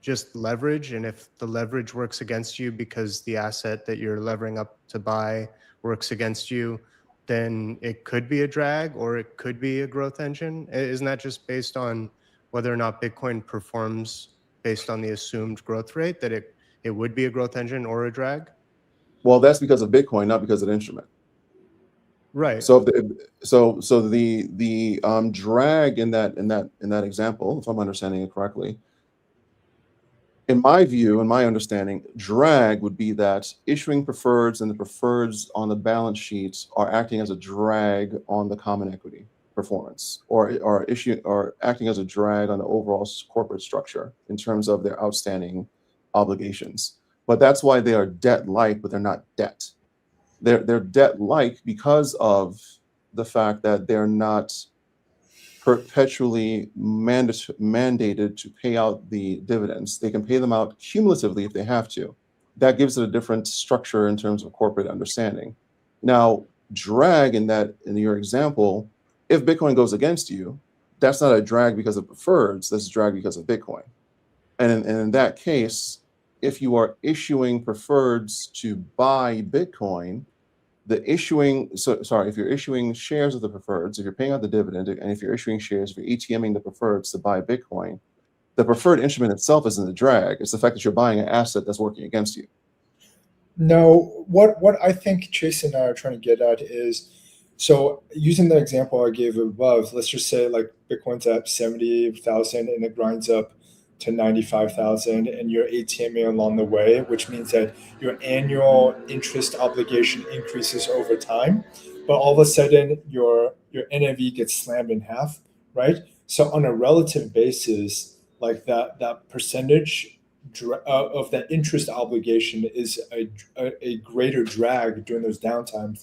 just leverage? And if the leverage works against you because the asset that you're levering up to buy works against you, then it could be a drag or it could be a growth engine. Isn't that just based on whether or not Bitcoin performs based on the assumed growth rate, that it would be a growth engine or a drag? Well, that's because of Bitcoin, not because of the instrument. Right. So the drag in that example, if I'm understanding it correctly, in my view, in my understanding, drag would be that issuing preferreds and the preferreds on the balance sheets are acting as a drag on the common equity performance, or acting as a drag on the overall corporate structure in terms of their outstanding obligations. But that's why they are debt-like, but they're not debt. They're debt-like because of the fact that they're not perpetually mandated to pay out the dividends. They can pay them out cumulatively if they have to. That gives it a different structure in terms of corporate understanding. Now, drag in your example, if Bitcoin goes against you, that's not a drag because of preferreds, that's a drag because of Bitcoin. And in that case, if you are issuing preferreds to buy Bitcoin, if you're issuing shares of the preferreds, if you're paying out the dividend, and if you're issuing shares, if you're ATMing the preferreds to buy Bitcoin, the preferred instrument itself isn't a drag. It's the fact that you're buying an asset that's working against you. No, what I think Chase and I are trying to get at is, so using the example I gave above, let's just say like Bitcoin's at 70,000 and it grinds up to 95,000 and you're ATMing along the way, which means that your annual interest obligation increases over time, but all of a sudden your NAV gets slammed in half, right? So on a relative basis, like that percentage of that interest obligation is a greater drag during those downtimes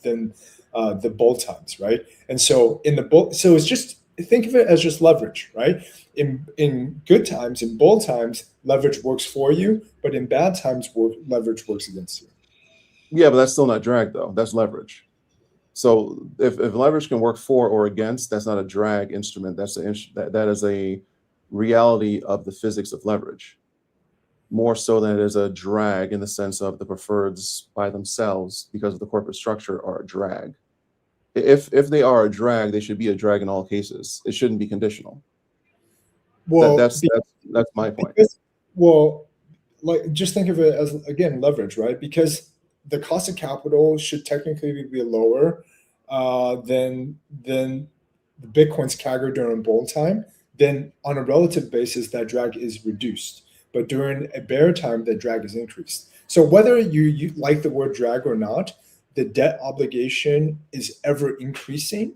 than the bull times, right? And so in the bull, so it's just, think of it as just leverage, right? In good times, in bull times, leverage works for you, but in bad times, leverage works against you. Yeah, but that's still not drag though. That's leverage. So if leverage can work for or against, that's not a drag instrument. That is a reality of the physics of leverage, more so than it is a drag in the sense of the preferreds by themselves because of the corporate structure are a drag. If they are a drag, they should be a drag in all cases. It shouldn't be conditional. Well, that's my point. Like just think of it as, again, leverage, right? Because the cost of capital should technically be lower than the Bitcoin's CAGR during bull time. Then on a relative basis, that drag is reduced. But during a bear time, the drag is increased. So whether you like the word drag or not, the debt obligation is ever increasing.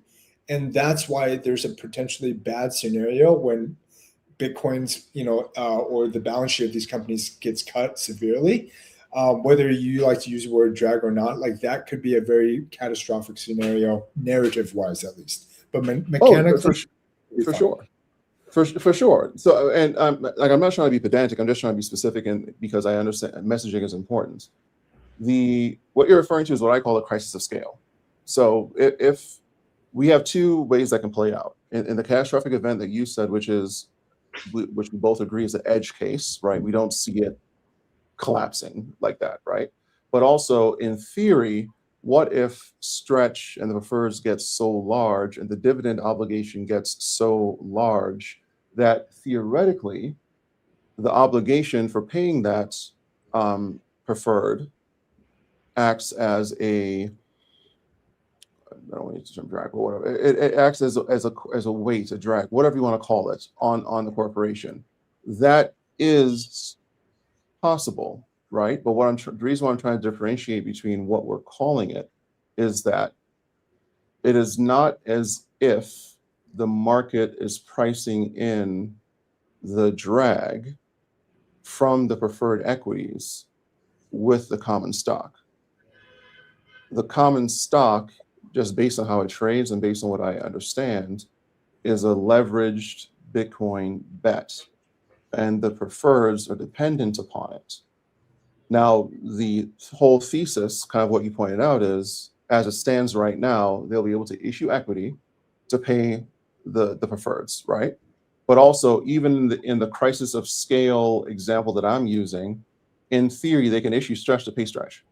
And that's why there's a potentially bad scenario when Bitcoin's, or the balance sheet of these companies gets cut severely. Whether you like to use the word drag or not, like that could be a very catastrophic scenario, narrative-wise at least. But mechanically, for sure. So, and I'm not trying to be pedantic. I'm just trying to be specific, and because I understand messaging is important. What you're referring to is what I call a crisis of scale. So if we have two ways that can play out in the catastrophic event that you said, which we both agree is the edge case, right? We don't see it collapsing like that, right? But also in theory, what if stretch and the preferreds get so large and the dividend obligation gets so large that theoretically the obligation for paying that preferred acts as a, I don't want to use the term drag, but whatever. It acts as a weight, a drag, whatever you want to call it, on the corporation. That is possible, right? But the reason why I'm trying to differentiate between what we're calling it is that it is not as if the market is pricing in the drag from the preferred equities with the common stock. The common stock, just based on how it trades and based on what I understand, is a leveraged Bitcoin bet, and the preferreds are dependent upon it. Now, the whole thesis, kind of what you pointed out, is as it stands right now, they'll be able to issue equity to pay the preferreds, right? But also, even in the crisis of scale example that I'm using, in theory, they can issue stretch to pay stretch.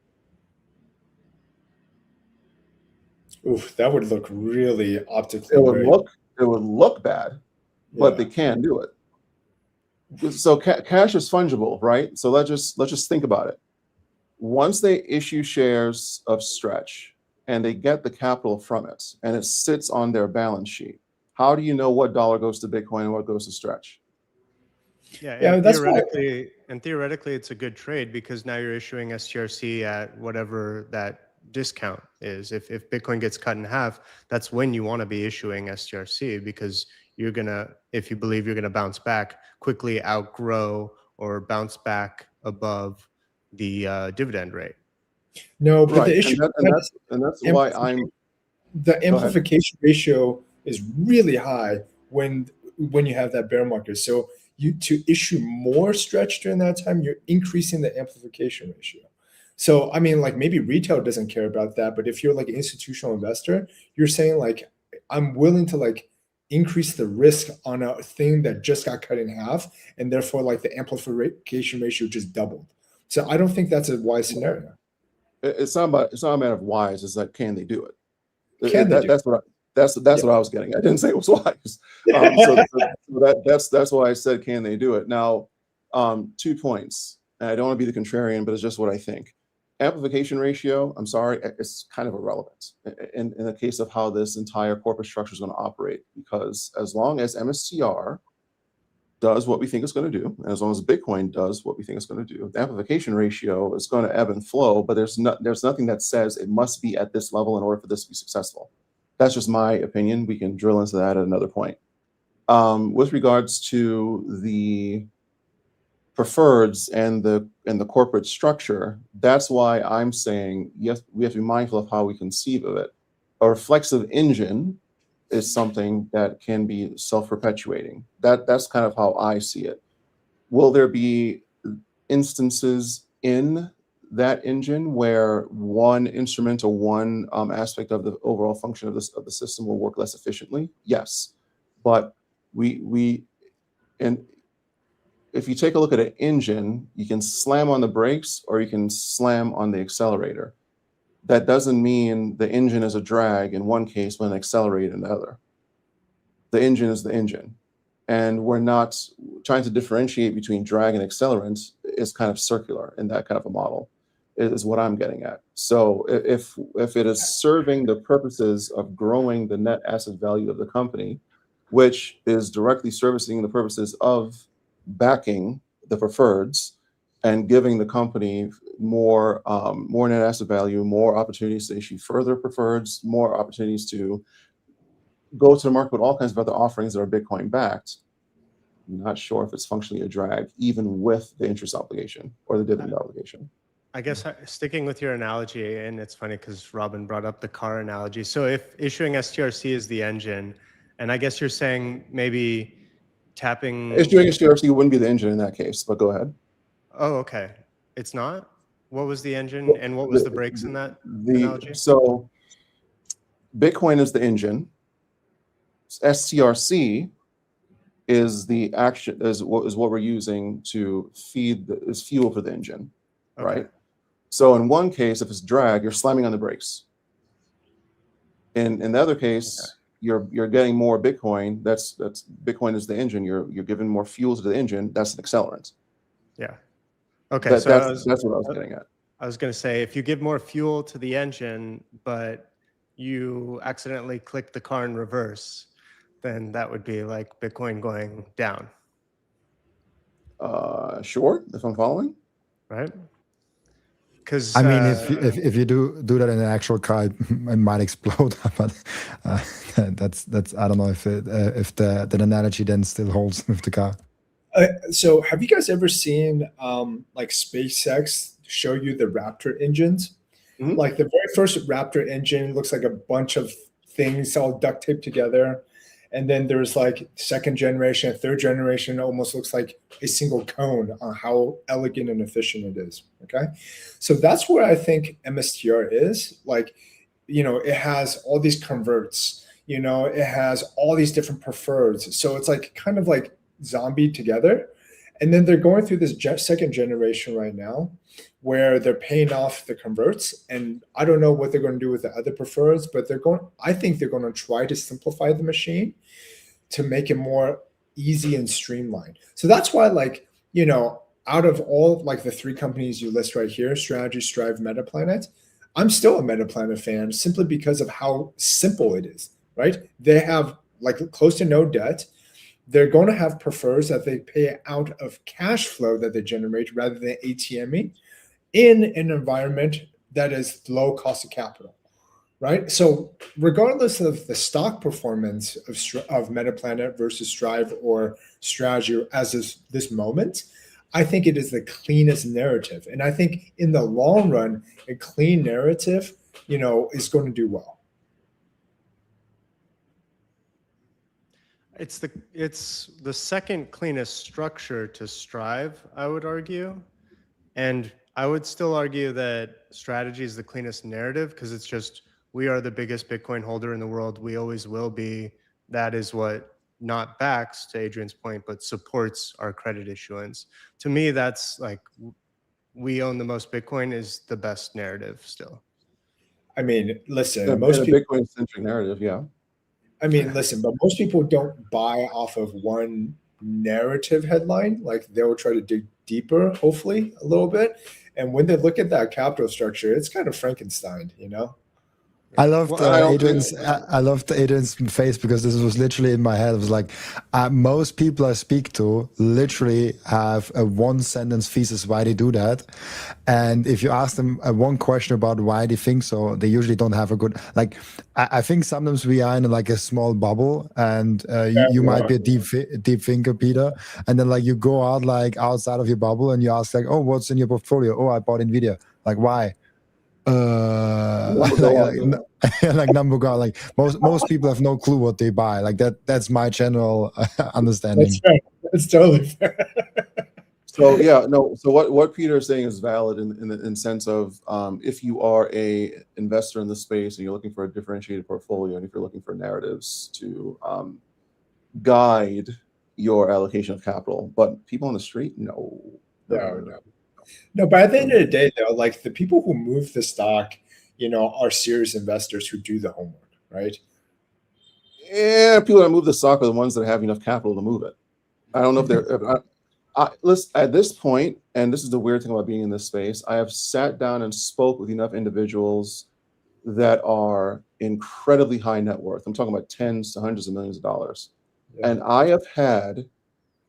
Oof, that would look really optically. It would look bad, but Yeah. they can do it. So cash is fungible, right? So let's just think about it. Once they issue shares of stretch and they get the capital from it and it sits on their balance sheet, how do you know what dollar goes to Bitcoin and what goes to stretch? Yeah, Yeah, and that's why. theoretically, it's a good trade because now you're issuing STRC at whatever that discount is. If Bitcoin gets cut in half, that's when you want to be issuing STRC because you're gonna, if you believe you're gonna bounce back, quickly outgrow or bounce back above the dividend rate. No, but Right, the issue and that's why I'm. the Go ahead. amplification ratio is really high when you have that bear market. So to issue more stretch during that time, you're increasing the amplification ratio. So I mean, like maybe retail doesn't care about that, but if you're like an institutional investor, you're saying like I'm willing to like increase the risk on a thing that just got cut in half, and therefore like the amplification ratio just doubled. So I don't think that's a wise scenario. It's not a matter of wise. It's like, can they do it? Can they do? That's what what I was getting. I didn't say it was wise. That's why I said, can they do it? Now, 2 points. And I don't want to be the contrarian, but it's just what I think. Amplification ratio, I'm sorry, it's kind of irrelevant in the case of how this entire corporate structure is going to operate, because as long as MSTR does what we think it's going to do, and as long as Bitcoin does what we think it's going to do, the amplification ratio is going to ebb and flow, but there's nothing that says it must be at this level in order for this to be successful. That's just my opinion. We can drill into that at another point. With regards to the preferreds and the corporate structure, that's why I'm saying, yes, we have to be mindful of how we conceive of it. A reflexive engine is something that can be self-perpetuating. That's kind of how I see it. Will there be instances in that engine where one instrument or one aspect of the overall function of the system will work less efficiently? Yes, but and if you take a look at an engine, you can slam on the brakes or you can slam on the accelerator. That doesn't mean the engine is a drag in one case but an accelerator in the other. The engine is the engine. And we're not trying to differentiate between drag and accelerant. Is kind of circular in that kind of a model, is what I'm getting at. So if it is serving the purposes of growing the net asset value of the company, which is directly servicing the purposes of backing the preferreds and giving the company more net asset value, more opportunities to issue further preferreds, more opportunities to go to the market with all kinds of other offerings that are Bitcoin backed, I'm not sure if it's functionally a drag, even with the interest obligation or the dividend obligation. I guess sticking with your analogy, and it's funny because Robin brought up the car analogy. So if issuing STRC is the engine, and I guess you're saying maybe tapping. Issuing STRC wouldn't be the engine in that case, but go ahead. Oh, okay. It's not? What was the engine and what was the brakes in that analogy? So Bitcoin is the engine. STRC is the action, is what we're using to feed is fuel for the engine, Okay. right? So in one case, if it's drag, you're slamming on the brakes. In the other case, okay, you're getting more Bitcoin. That's Bitcoin is the engine. You're giving more fuel to the engine. That's an accelerant. Yeah. Okay, That so that's what I was getting at. I was going to say, if you give more fuel to the engine, but you accidentally click the car in reverse, then that would be like Bitcoin going down, Sure, if I'm following. right? Because I mean, if you do that in an actual car, it might explode. But that's I don't know if the analogy then still holds with the car. So have you guys ever seen like SpaceX show you the Raptor engines? Mhm. Like the very first Raptor engine looks like a bunch of things all duct taped together. And then there's like second generation, third generation, almost looks like a single cone on how elegant and efficient it is. Okay. So that's where I think MSTR is. Like, it has all these converts, it has all these different preferreds. So it's like kind of like zombie together. And then they're going through this second generation right now where they're paying off the converts. And I don't know what they're going to do with the other preferreds, but I think they're going to try to simplify the machine to make it more easy and streamlined. So that's why, like, out of all like the three companies you list right here, Strategy, Strive, Metaplanet, I'm still a Metaplanet fan simply because of how simple it is, right? They have like close to no debt. They're going to have prefers that they pay out of cash flow that they generate rather than ATMing in an environment that is low cost of capital, right? So regardless of the stock performance of Metaplanet versus Strive or Strategy as this moment, I think it is the cleanest narrative. And I think in the long run, a clean narrative, is going to do well. it's the second cleanest structure to Strive, I would argue. And I would still argue that Strategy is the cleanest narrative because it's just, we are the biggest Bitcoin holder in the world. We always will be. That is what not backs, to Adrian's point, but supports our credit issuance. To me, that's like, we own the most Bitcoin is the best narrative still. I mean, listen, And most a people. Bitcoin-centric narrative, yeah. I mean, listen, but most people don't buy off of one narrative headline. Like they'll try to dig deeper, hopefully, a little bit. And when they look at that capital structure, it's kind of Frankenstein, I loved Well, I don't Adrian's. think- I loved Adrian's face because this was literally in my head. It was like most people I speak to literally have a one-sentence thesis why they do that, and if you ask them one question about why they think so, they usually don't have a good. Like, I think sometimes we are in like a small bubble, and you might be a deep thinker, Peter, and then like you go out like outside of your bubble and you ask like, oh, what's in your portfolio? Oh, I bought Nvidia. Like, why? Like number go like most people have no clue what they buy. Like that's my general understanding. That's right. That's totally fair. So yeah, no. So what Peter is saying is valid in the sense of if you are a investor in the space and you're looking for a differentiated portfolio, and if you're looking for narratives to guide your allocation of capital, but people on the street, no. No, but at the end of the day, though, like the people who move the stock, are serious investors who do the homework, right? Yeah, people that move the stock are the ones that have enough capital to move it. I don't know if they're. Listen, at this point, and this is the weird thing about being in this space, I have sat down and spoke with enough individuals that are incredibly high net worth. I'm talking about tens to hundreds of millions of dollars. Yeah. And I have had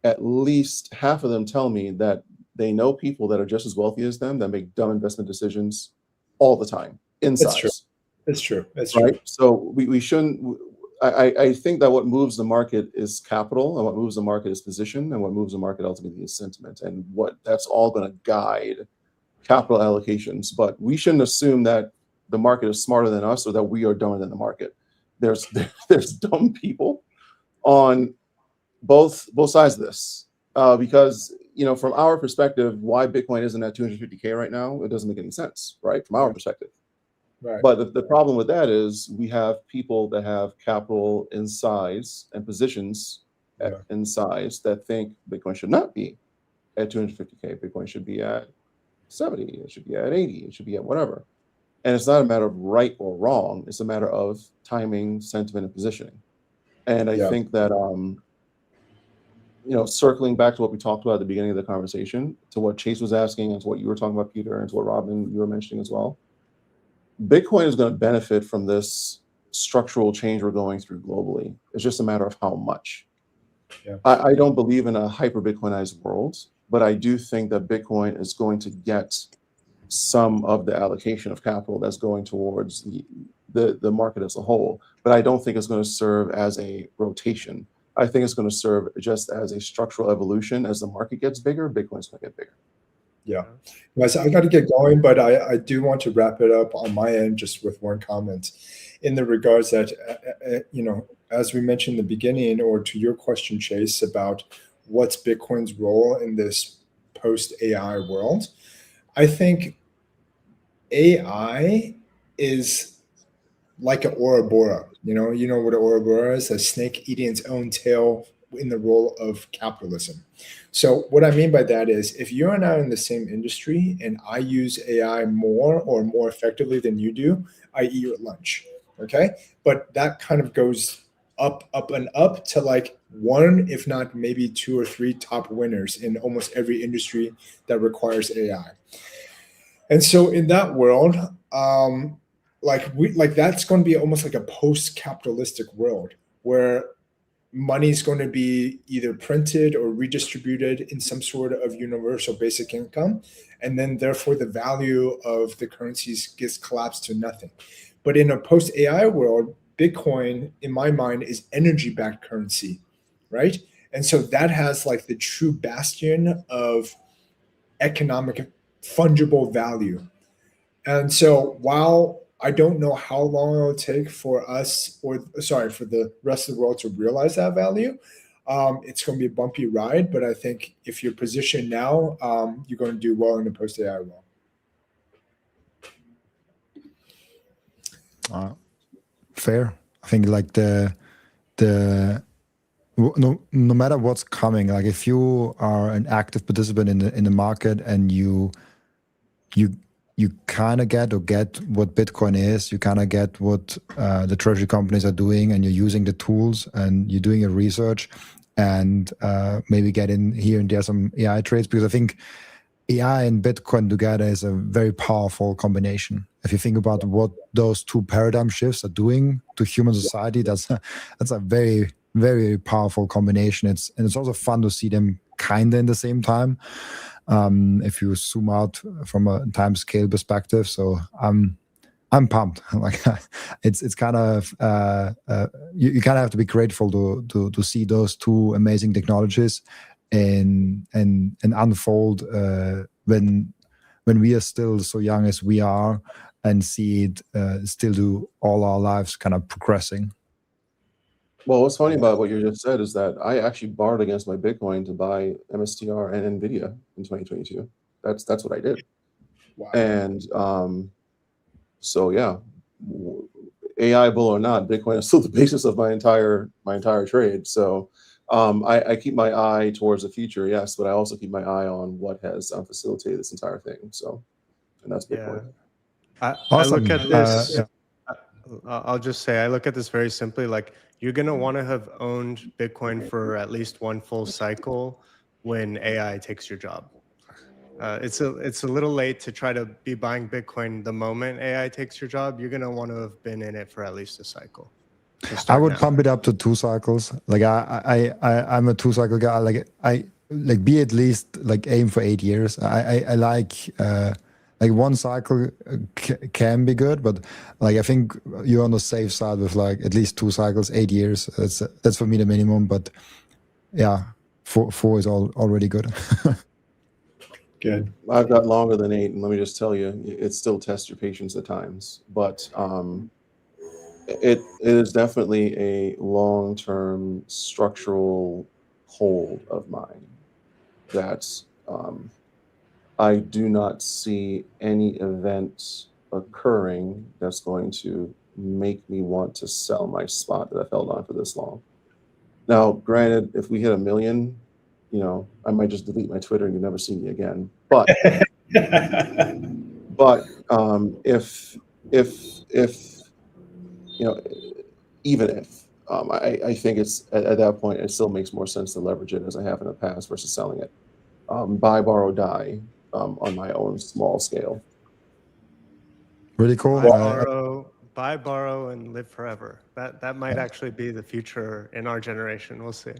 at least half of them tell me that they know people that are just as wealthy as them that make dumb investment decisions all the time in size. That's true. That's right? true. So we shouldn't. I think that what moves the market is capital, and what moves the market is position, and what moves the market ultimately is sentiment, and that's all going to guide capital allocations. But we shouldn't assume that the market is smarter than us or that we are dumber than the market. There's dumb people on both sides of this because from our perspective, why Bitcoin isn't at 250K right now, it doesn't make any sense, right? From our perspective. Right. But the problem with that is we have people that have capital in size and positions in size that think Bitcoin should not be at 250K. Bitcoin should be at 70. It should be at 80. It should be at whatever. And it's not a matter of right or wrong. It's a matter of timing, sentiment, and positioning. And I think that circling back to what we talked about at the beginning of the conversation, to what Chase was asking, and to what you were talking about, Peter, and to what Robin, you were mentioning as well, Bitcoin is going to benefit from this structural change we're going through globally. It's just a matter of how much. Yeah. I don't believe in a hyper-Bitcoinized world, but I do think that Bitcoin is going to get some of the allocation of capital that's going towards the market as a whole. But I don't think it's going to serve as a rotation. I think it's going to serve just as a structural evolution. As the market gets bigger, Bitcoin's going to get bigger. Yeah. Guys, I got to get going, but I do want to wrap it up on my end just with one comment in the regards that, as we mentioned in the beginning, or to your question, Chase, about what's Bitcoin's role in this post-AI world. I think AI is like an Ouroboros. You know what an Ouroboros is? A snake eating its own tail in the role of capitalism. So what I mean by that is, if you and I are in the same industry and I use AI more or more effectively than you do, I eat you at lunch. Okay. But that kind of goes up, up, and up to like one, if not maybe two or three top winners in almost every industry that requires AI. And so in that world, that's going to be almost like a post-capitalistic world where money is going to be either printed or redistributed in some sort of universal basic income, and then therefore the value of the currencies gets collapsed to nothing. But in a post-AI world, Bitcoin, in my mind, is energy-backed currency, right? And so that has like the true bastion of economic fungible value. And so while I don't know how long it will take for for the rest of the world to realize that value, it's going to be a bumpy ride. But I think if you're positioned now, you're going to do well in the post-AI world. Fair. I think like no matter what's coming, like if you are an active participant in the market and you kind of get what Bitcoin is, you kind of get what the treasury companies are doing, and you're using the tools and you're doing your research, and maybe get in here and there some AI trades, because I think AI and Bitcoin together is a very powerful combination. If you think about what those two paradigm shifts are doing to human society, that's a very, very powerful combination. It's also fun to see them kind of in the same time. If you zoom out from a time scale perspective, so I'm pumped. Like it's kind of you kind of have to be grateful to see those two amazing technologies and unfold when we are still so young as we are, and see it still do all our lives kind of progressing. Well, what's funny about what you just said is that I actually borrowed against my Bitcoin to buy MSTR and NVIDIA in 2022. That's what I did. Wow. And so yeah, AI bull or not, Bitcoin is still the basis of my entire trade. So I keep my eye towards the future, yes, but I also keep my eye on what has facilitated this entire thing. So, and that's Bitcoin. I Awesome. look at this. I'll just say I look at this very simply. Like, you're gonna want to have owned Bitcoin for at least one full cycle when AI takes your job. It's a little late to try to be buying Bitcoin the moment AI takes your job. You're gonna want to have been in it for at least a cycle. I would pump it up to 2 cycles. Like I'm a 2 cycle guy. Like be at least like aim for 8 years. I like 1 cycle can be good, but like I think you're on the safe side with like at least 2 cycles, 8 years. That's for me the minimum. But yeah, 4 is already good. Good. I've got longer than 8, and let me just tell you, it still tests your patience at times. But it is definitely a long-term structural hold of mine that I do not see any event occurring that's going to make me want to sell my spot that I've held on for this long. Now, granted, if we hit 1 million, I might just delete my Twitter and you'll never see me again. But if even if I think it's at that point it still makes more sense to leverage it as I have in the past versus selling it. Buy, borrow, die on my own small scale. Really cool. Buy, borrow, and live forever. That might actually be the future in our generation. We'll see.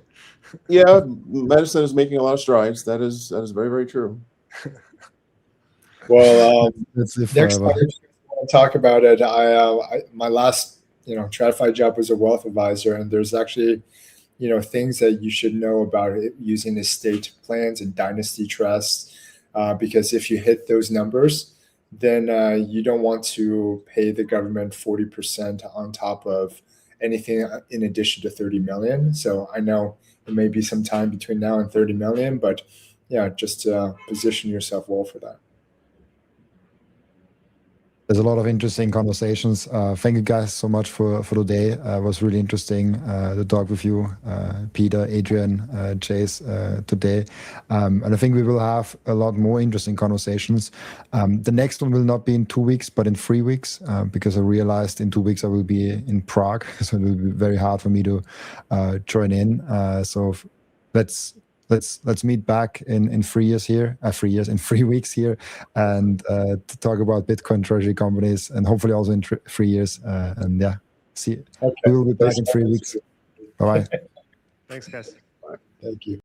Yeah, medicine is making a lot of strides. That is very, very true. Well, Let's live next forever. time we'll talk about it. My last TradFi job was a wealth advisor, and there's actually things that you should know about it using estate plans and dynasty trusts, because if you hit those numbers, then you don't want to pay the government 40% on top of anything in addition to 30 million. So I know it may be some time between now and 30 million, but yeah, just position yourself well for that. There's a lot of interesting conversations. Thank you guys so much for today. It was really interesting to talk with you, Peter, Adrian, Chase, today. And I think we will have a lot more interesting conversations. The next one will not be in 2 weeks, but in 3 weeks, because I realized in 2 weeks I will be in Prague, so it will be very hard for me to join in. So let's meet back in 3 years here, in 3 weeks here, and to talk about Bitcoin treasury companies, and hopefully also in 3 years. And yeah, see, Okay. we will be back in 3 weeks. Bye bye. Thanks, guys. Thank you.